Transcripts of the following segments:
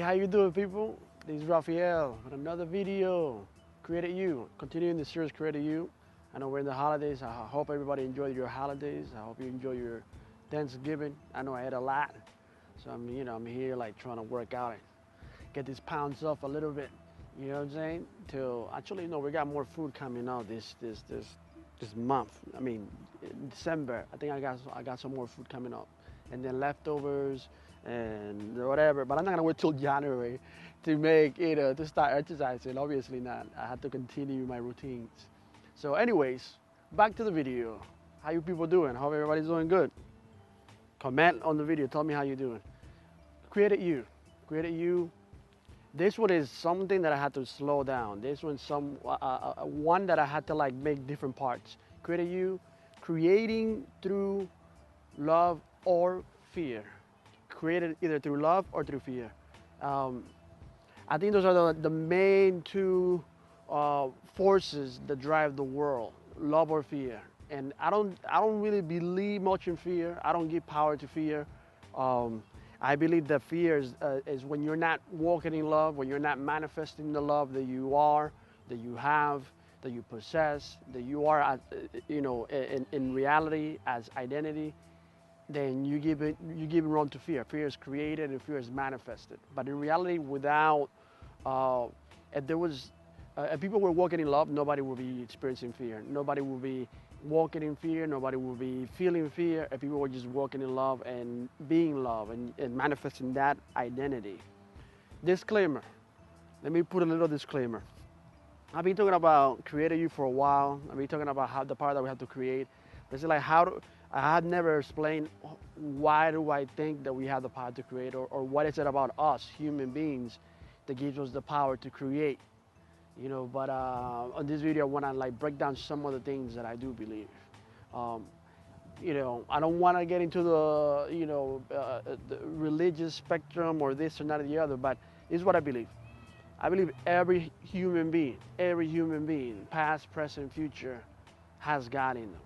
how you doing, people? This is Rafael with another video. Created You. Continuing the series Created You. I know we're in the holidays. I hope everybody enjoyed your holidays. I hope you enjoy your Thanksgiving. I know I ate a lot, so I'm here like trying to work out and get these pounds off a little bit. You know what I'm saying? Till actually, no, we got more food coming out this month. I mean, in December. I think I got some more food coming up, and then leftovers and whatever. But I'm not gonna wait till January to make to start exercising. Obviously not. I have to continue my routines. So, anyways, back to the video. How you people doing? Hope everybody's doing good. Comment on the video. Tell me how you doing. Created You. Created You. This one is something that I had to slow down. This one's one that I had to like make different parts. Created You, creating through love or fear. Created either through love or through fear. I think those are the main two forces that drive the world: love or fear. And I don't really believe much in fear. I don't give power to fear. I believe that fear is when you're not walking in love, when you're not manifesting the love that you are, that you have, that you possess, that you are, in reality as identity. Then you give it run to fear. Fear is created and fear is manifested. But in reality, without if there was if people were walking in love, nobody would be experiencing fear. Nobody would be walking in fear. Nobody would be feeling fear. If people were just walking in love and being love and manifesting that identity. Disclaimer. Let me put a little disclaimer. I've been talking about Created You for a while. I've been talking about how the power that we have to create. But it's like I had never explained why do I think that we have the power to create, or what is it about us human beings that gives us the power to create. But on this video I want to like break down some of the things that I do believe. I don't want to get into the religious spectrum or this or not or the other, but this is what I believe. I believe every human being, past, present, future, has God in them.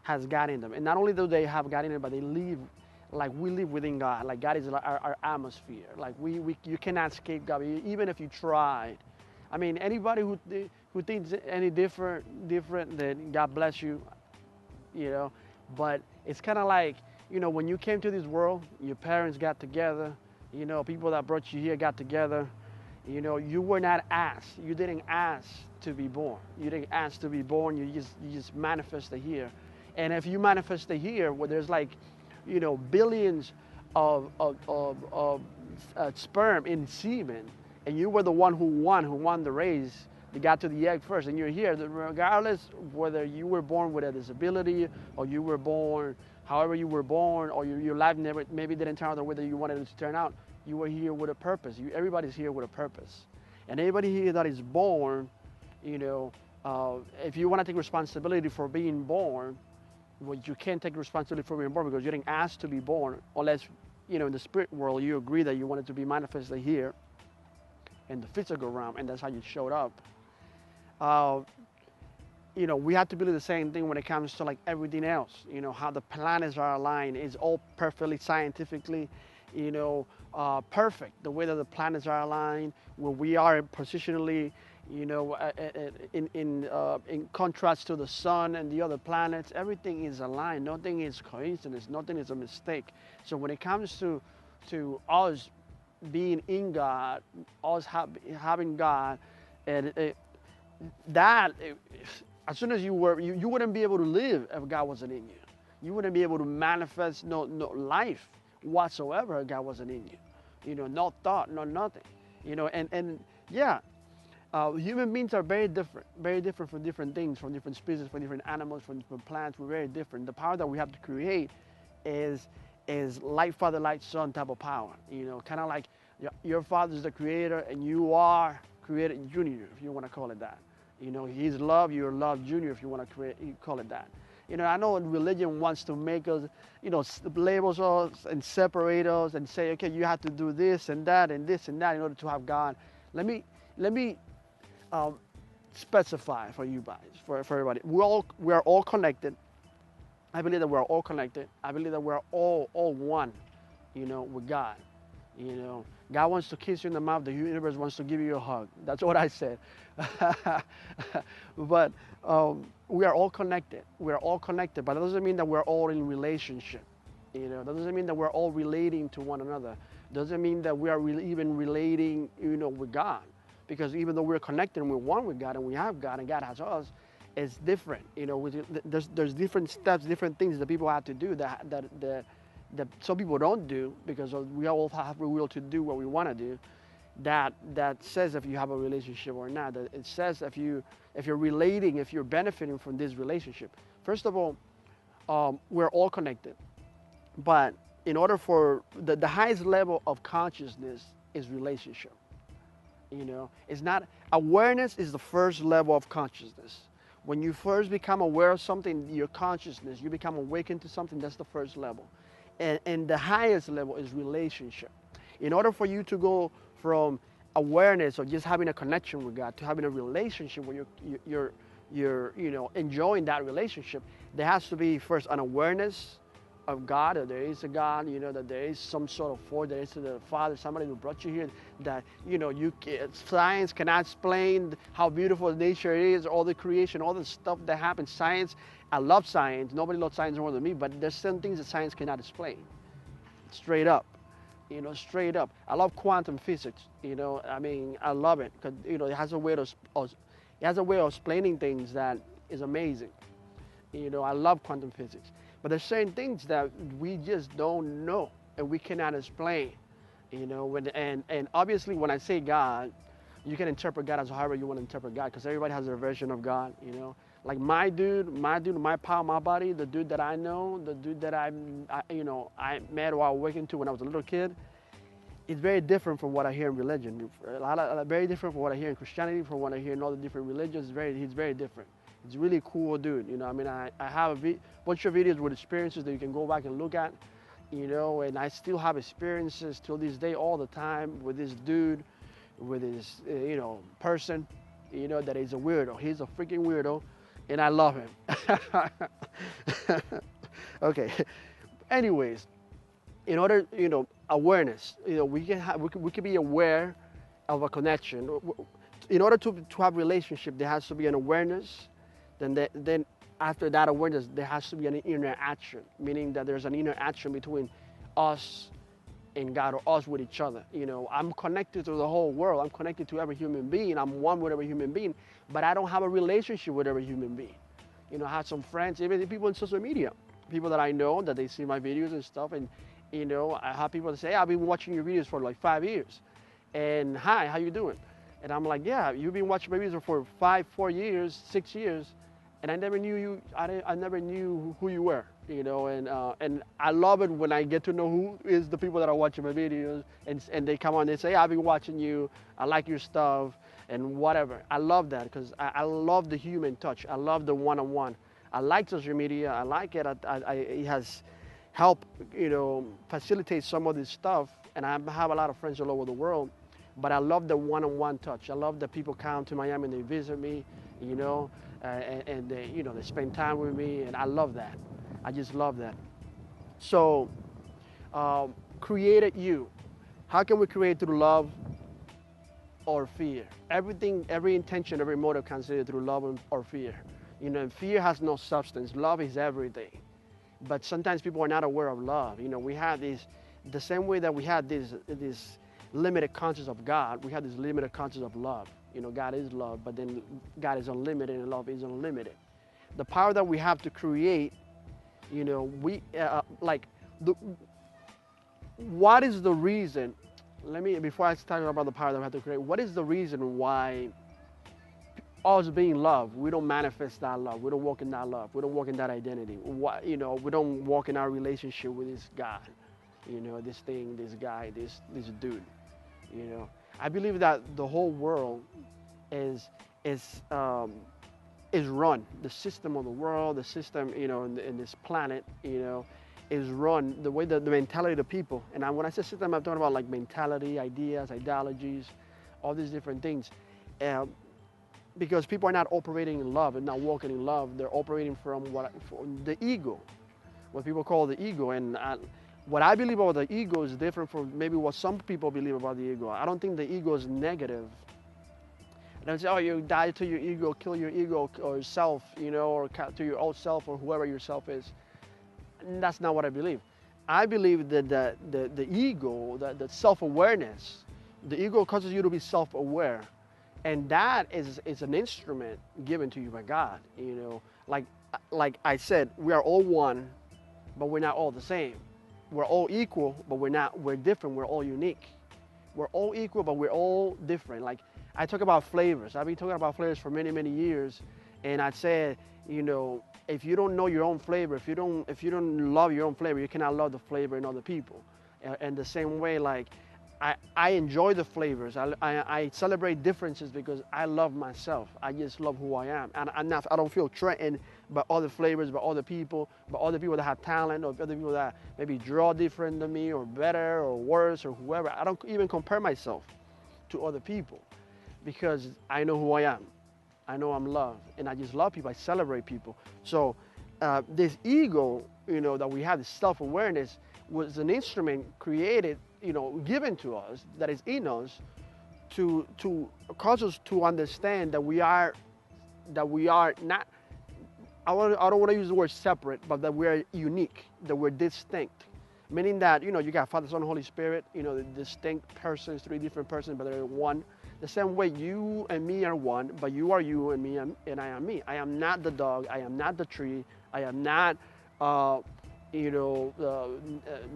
Has God in them. And not only do they have God in them, but they live like we live within God. Like God is our atmosphere. Like you cannot escape God, even if you tried. I mean, anybody who thinks any different, then God bless you. But it's kind of like, when you came to this world, your parents got together. People that brought you here got together. You were not asked. You didn't ask to be born. You didn't ask to be born. You just manifested here. And if you manifested here, where there's like, billions of sperm in semen, and you were the one who won the race, they got to the egg first, and you're here, regardless whether you were born with a disability or you were born however you were born, or your life maybe didn't turn out the way that you wanted it to turn out. You were here with a purpose. Everybody's here with a purpose. And anybody here that is born, if you want to take responsibility for being born, well, you can't take responsibility for being born because you didn't ask to be born, unless, in the spirit world, you agree that you wanted to be manifested here in the physical realm, and that's how you showed up. We have to believe the same thing when it comes to like everything else. How the planets are aligned is all perfectly scientifically, perfect. The way that the planets are aligned, where we are positionally, in contrast to the sun and the other planets, everything is aligned. Nothing is coincidence. Nothing is a mistake. So when it comes to us being in God, us having God, and as soon as you wouldn't be able to live if God wasn't in you. You wouldn't be able to manifest no life whatsoever if God wasn't in you. No thought, no nothing. Human beings are very different from different things, from different species, from different animals, from different plants. We're very different. The power that we have to create is like Father, like Son type of power. Kind of like your father's the creator and you are created junior, if you want to call it that. He's love, you're love junior, if you want to call it that. I know religion wants to make us, labels us and separate us and say, okay, you have to do this and that and this and that in order to have God. Let me specify for you guys, for everybody. We are all connected. I believe that we're all connected. I believe that we're all one, with God. You know, God wants to kiss you in the mouth. The universe wants to give you a hug. That's what I said. But we are all connected. We are all connected, but that doesn't mean that we're all in relationship. You know, that doesn't mean that we're all relating to one another. Doesn't mean that we are even relating, you know, with God. Because even though we're connected and we're one with God and we have God and God has us, it's different. You know, there's different steps, different things that people have to do that some people don't do because we all have free will to do what we want to do. That says if you have a relationship or not. That it says if you're relating, if you're benefiting from this relationship. First of all, we're all connected, but in order for the highest level of consciousness is relationship. You know, it's not awareness is the first level of consciousness. When you first become aware of something, your consciousness, you become awakened to something. That's the first level. And the highest level is relationship. In order for you to go from awareness or just having a connection with God to having a relationship where you're you know, enjoying that relationship, there has to be first an awareness of God, that there is a God, you know, that there is some sort of force, there is the Father, somebody who brought you here, that, you know, science cannot explain how beautiful nature is, all the creation, all the stuff that happens. Science, I love science. Nobody loves science more than me, but there's some things that science cannot explain. Straight up. You know, straight up. I love quantum physics. You know, I mean, I love it because, you know, it has a way of explaining things that is amazing. You know, I love quantum physics. But there's certain things that we just don't know and we cannot explain. You know, and obviously when I say God, you can interpret God as however you want to interpret God, because everybody has their version of God. You know, like my power, my body, the dude that I know, the dude that I met or I awakened to when I was a little kid. It's very different from what I hear in religion. Very different from what I hear in Christianity, from what I hear in all the different religions. He's very different. He's really a cool dude. You know, I mean, I have a bunch of videos with experiences that you can go back and look at. You know, and I still have experiences till this day all the time with this dude, with this, you know, person, you know, that is a weirdo. He's a freaking weirdo, and I love him. Okay. Anyways, in order, you know, awareness, you know, we can be aware of a connection. In order to have relationship, there has to be an awareness. Then after that awareness, there has to be an inner action, meaning that there's an inner action between us and God, or us with each other. You know, I'm connected to the whole world. I'm connected to every human being. I'm one with every human being, but I don't have a relationship with every human being. You know, I have some friends, even people in social media, people that I know, that they see my videos and stuff, and, you know, I have people that say, hey, I've been watching your videos for like 5 years, and hi, how you doing? And I'm like, yeah, you've been watching my videos for 4 years, 6 years, and I never knew you. I never knew who you were, you know. And I love it when I get to know who is the people that are watching my videos, and they come on and say, hey, I've been watching you. I like your stuff and whatever. I love that because I love the human touch. I love the one-on-one. I like social media. I like it. It has helped, you know, facilitate some of this stuff. And I have a lot of friends all over the world. But I love the one-on-one touch. I love that people come to Miami and they visit me, you know, and they, you know, they spend time with me, and I love that. I just love that. So, created you. How can we create through love or fear? Everything, every intention, every motive considered through love or fear. You know, fear has no substance. Love is everything. But sometimes people are not aware of love. You know, we have this, the same way that we had this limited consciousness of God, we have this limited consciousness of love. You know, God is love, but then God is unlimited and love is unlimited. The power that we have to create, you know, what is the reason, before I start about the power that we have to create, what is the reason why us being love, we don't manifest that love, we don't walk in that love, we don't walk in that identity, you know, we don't walk in our relationship with this God, you know, this thing, this guy, this dude. You know, I believe that the whole world is run. The system of the world, the system, you know, in this planet, you know, is run the way that the mentality of the people. And when I say system, I'm talking about like mentality, ideas, ideologies, all these different things. Because people are not operating in love and not walking in love. They're operating from the ego, what people call the ego. And What I believe about the ego is different from maybe what some people believe about the ego. I don't think the ego is negative. They say, oh, you die to your ego, kill your ego or yourself, or to your old self or whoever yourself is. And that's not what I believe. I believe that the ego, the self-awareness, the ego causes you to be self-aware. And that is an instrument given to you by God. Like I said, we are all one, but we're not all the same. We're all equal, but we're different. We're all unique. We're all equal, but we're all different. Like I talk about flavors. I've been talking about flavors for many, many years. And I said, if you don't know your own flavor, if you don't love your own flavor, you cannot love the flavor in other people. And the same way, like I enjoy the flavors. I celebrate differences because I love myself. I just love who I am. And I don't feel threatened by other flavors, by other people that have talent, or other people that maybe draw different than me, or better, or worse, or whoever. I don't even compare myself to other people because I know who I am. I know I'm loved, and I just love people. I celebrate people. So this ego, that we have, this self-awareness, was an instrument created, given to us, that is in us, to cause us to understand that we are not. I don't want to use the word separate, but that we are unique, that we're distinct. Meaning that you got Father, Son, Holy Spirit, the distinct persons, 3 different persons, but they're one. The same way you and me are one, but you are you and me and I am me. I am not the dog. I am not the tree. I am not,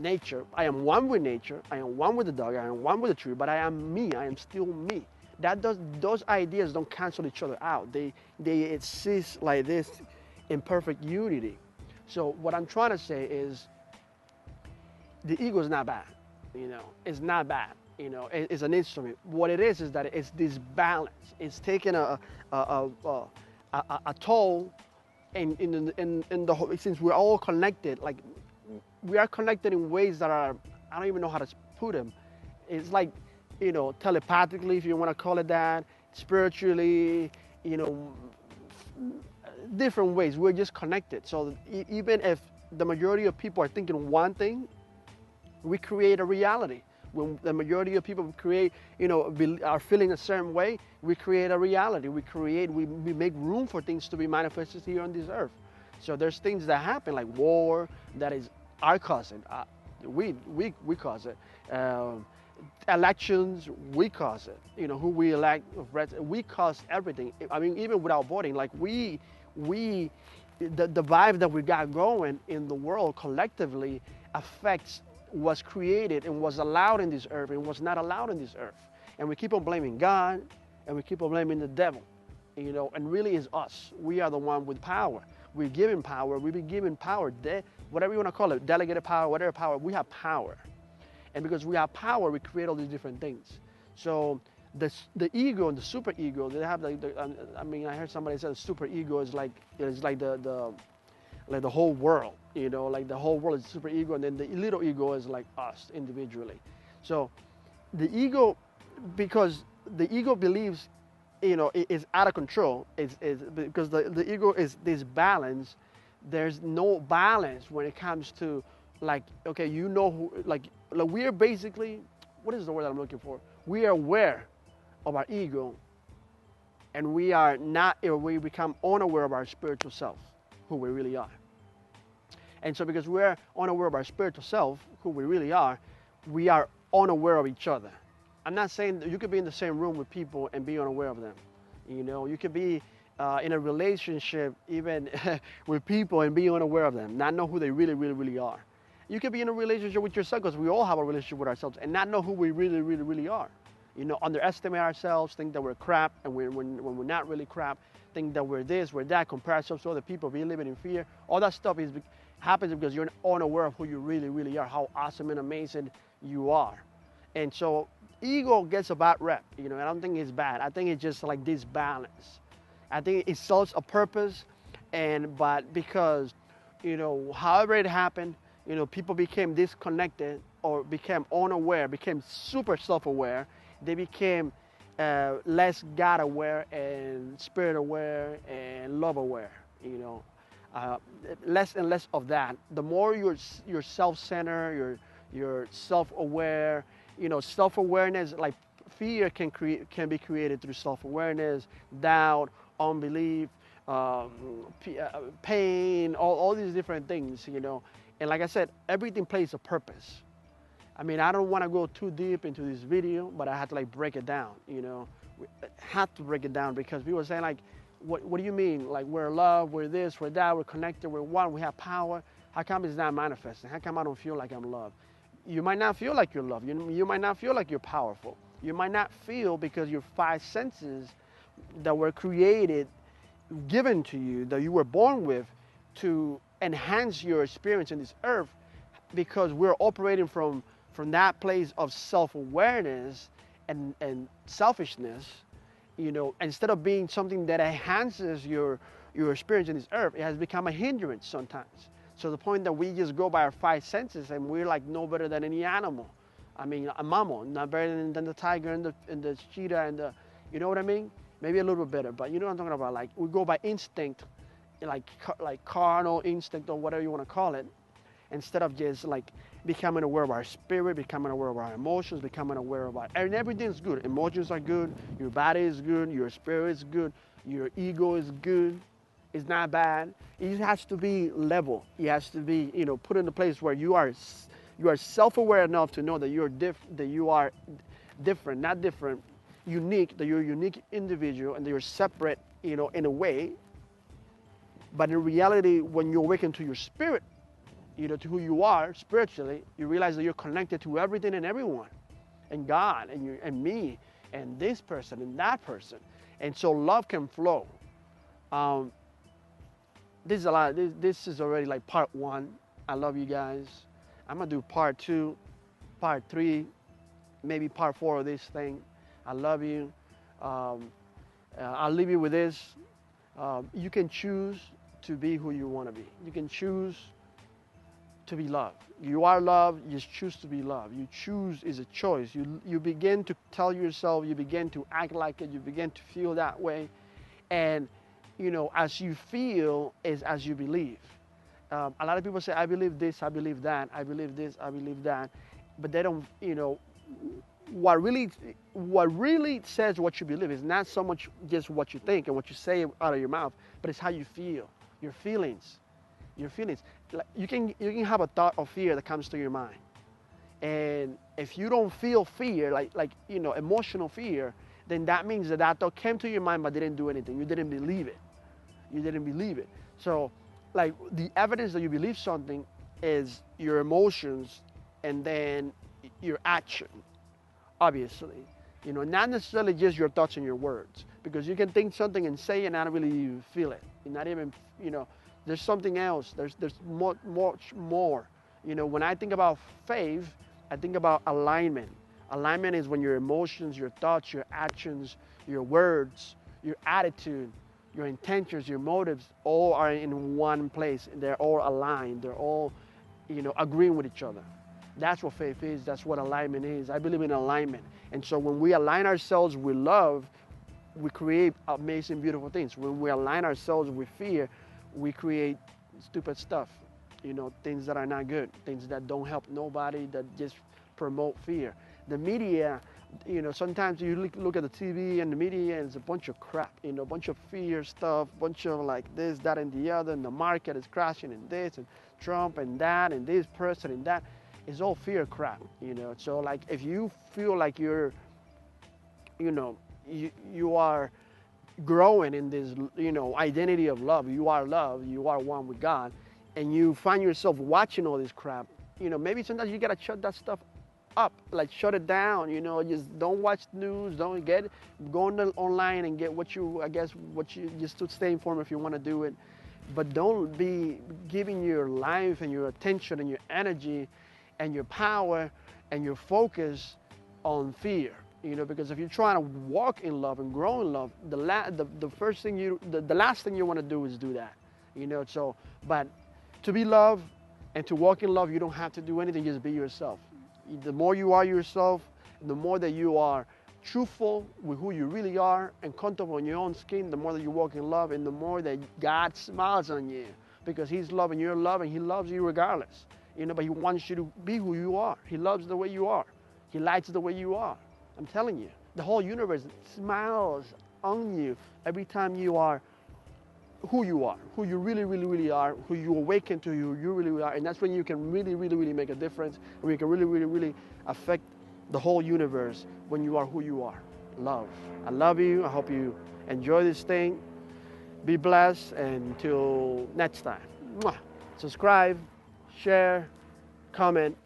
nature. I am one with nature. I am one with the dog. I am one with the tree. But I am me. I am still me. Those ideas don't cancel each other out. They exist like this in perfect unity. So what I'm trying to say is, the ego is not bad. It's not bad. It's an instrument. What it is that it's this balance. It's taking a toll in the whole, since we're all connected. Like we are connected in ways that are, I don't even know how to put them. It's like, telepathically, if you want to call it that, spiritually, different ways. We're just connected. So even if the majority of people are thinking one thing, we create a reality. When the majority of people create, are feeling a certain way, we create a reality. We make room for things to be manifested here on this earth. So there's things that happen, like war, that is our causing. We cause it. Elections, we cause it. Who we elect, we cause everything. I mean, even without voting, like the vibe that we got going in the world collectively affects was created and was allowed in this earth and was not allowed in this earth. And we keep on blaming God, and we keep on blaming the devil, and really it's us. We are the one with power. We're given power. We've been given power, whatever you want to call it, delegated power, whatever power, we have power. And because we have power, we create all these different things. So the ego and the super ego, they have I heard somebody say the super ego is like the whole world, like the whole world is super ego, and then the little ego is like us individually. So the ego, because the ego believes, it is out of control, is because the ego is this balance. There's no balance when it comes to, like, okay, like we're basically, what is the word that I'm looking for? We are aware of our ego, and we become unaware of our spiritual self, who we really are. And so because we're unaware of our spiritual self, who we really are, we are unaware of each other. I'm not saying that you could be in the same room with people and be unaware of them. You could be in a relationship even with people and be unaware of them, not know who they really, really, really are. You could be in a relationship with yourself, because we all have a relationship with ourselves, and not know who we really, really, really are. Underestimate ourselves, think that we're crap, and when we're not really crap, think that we're this, we're that, compare ourselves to other people, be living in fear. All that stuff happens because you're unaware of who you really, really are, how awesome and amazing you are. And so ego gets a bad rep. I don't think it's bad. I think it's just like this balance. I think it serves a purpose, but because, however it happened, people became disconnected or became unaware, became super self-aware. They became less God-aware and spirit-aware and love-aware. uh, less and less of that. The more you're self-centered, you're self-aware. Self-awareness, like fear can be created through self-awareness, doubt, unbelief, um, pain, all these different things. And like I said, everything plays a purpose. I mean, I don't want to go too deep into this video, but I had to like break it down. We had to break it down because people are saying like, what do you mean? Like we're love, we're this, we're that, we're connected, we're one, we have power. How come it's not manifesting? How come I don't feel like I'm loved? You might not feel like you're loved. You might not feel like you're powerful. You might not feel because your five senses that were created, given to you, that you were born with to enhance your experience in this earth, because we're operating from that place of self-awareness and selfishness. Instead of being something that enhances your experience in this earth, it has become a hindrance sometimes. So the point that we just go by our five senses and we're like no better than any animal. I mean, a mammal, not better than the tiger and the cheetah you know what I mean? Maybe a little bit better, but you know what I'm talking about. Like we go by instinct, like carnal instinct or whatever you want to call it, instead of just like becoming aware of our spirit, becoming aware of our emotions, becoming aware of and everything's good. Emotions are good, your body is good, your spirit is good, your ego is good. It's not bad. It just has to be level. It has to be, put in a place where you are self-aware enough to know that that you are different, not different, unique, that you're a unique individual and that you're separate, in a way. But in reality, when you awaken to your spirit, to who you are spiritually, you realize that you're connected to everything and everyone, and God, and me, and this person, and that person. And so love can flow. This is a lot. This is already like part one. I love you guys. I'm gonna do part two, part three, maybe part four of this thing. I love you. I'll leave you with this. You can choose to be who you want to be. You can choose to be loved. You are loved. You choose to be loved. You choose is a choice. You begin to tell yourself. You begin to act like it. You begin to feel that way, and as you feel is as you believe. A lot of people say, I believe this, I believe that, I believe this, I believe that, but they don't. What really says what you believe is not so much just what you think and what you say out of your mouth, but it's how you feel, your feelings. Like you can have a thought of fear that comes to your mind, and if you don't feel fear, like emotional fear, then that means that thought came to your mind but didn't do anything. You didn't believe it. So, like the evidence that you believe something is your emotions and then your action. Obviously, not necessarily just your thoughts and your words, because you can think something and say it and not really even feel it. You're not even, there's something else. There's much more. When I think about faith, I think about alignment. Alignment is when your emotions, your thoughts, your actions, your words, your attitude, your intentions, your motives, all are in one place. They're all aligned. They're all, agreeing with each other. That's what faith is. That's what alignment is. I believe in alignment. And so when we align ourselves with love, we create amazing, beautiful things. When we align ourselves with fear, we create stupid stuff. Things that are not good, things that don't help nobody, that just promote fear. The media, sometimes you look at the TV and the media and it's a bunch of crap, a bunch of fear stuff, bunch of like this, that, and the other, and the market is crashing and this, and Trump and that, and this person and that. It's all fear crap, So like if you feel like you're, you are growing in this, identity of love, you are one with God, and you find yourself watching all this crap, maybe sometimes you gotta shut that stuff up, like shut it down, just don't watch news, go online and get what you just to stay informed if you want to do it, but don't be giving your life and your attention and your energy and your power and your focus on fear, because if you're trying to walk in love and grow in love, the last thing you want to do is do that, so, but to be loved and to walk in love, you don't have to do anything, just be yourself. The more you are yourself, the more that you are truthful with who you really are and comfortable in your own skin, the more that you walk in love, and the more that God smiles on you because he's love and you're love, and he loves you regardless. You know, but he wants you to be who you are. He loves the way you are. He likes the way you are. I'm telling you, the whole universe smiles on you every time you are who you are, who you really, really, really are, who you awaken to who you really, really are. And that's when you can really, really, really make a difference, and you can really, really, really affect the whole universe when you are who you are. Love. I love you. I hope you enjoy this thing. Be blessed, and until next time. Mwah. Subscribe, share, comment,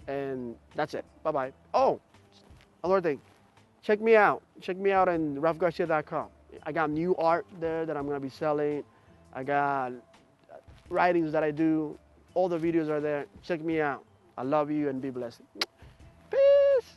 and that's it. Bye-bye. Oh, another thing. Check me out. Check me out on rafgarcia.com. I got new art there that I'm going to be selling. I got writings that I do. All the videos are there. Check me out. I love you, and be blessed. Peace.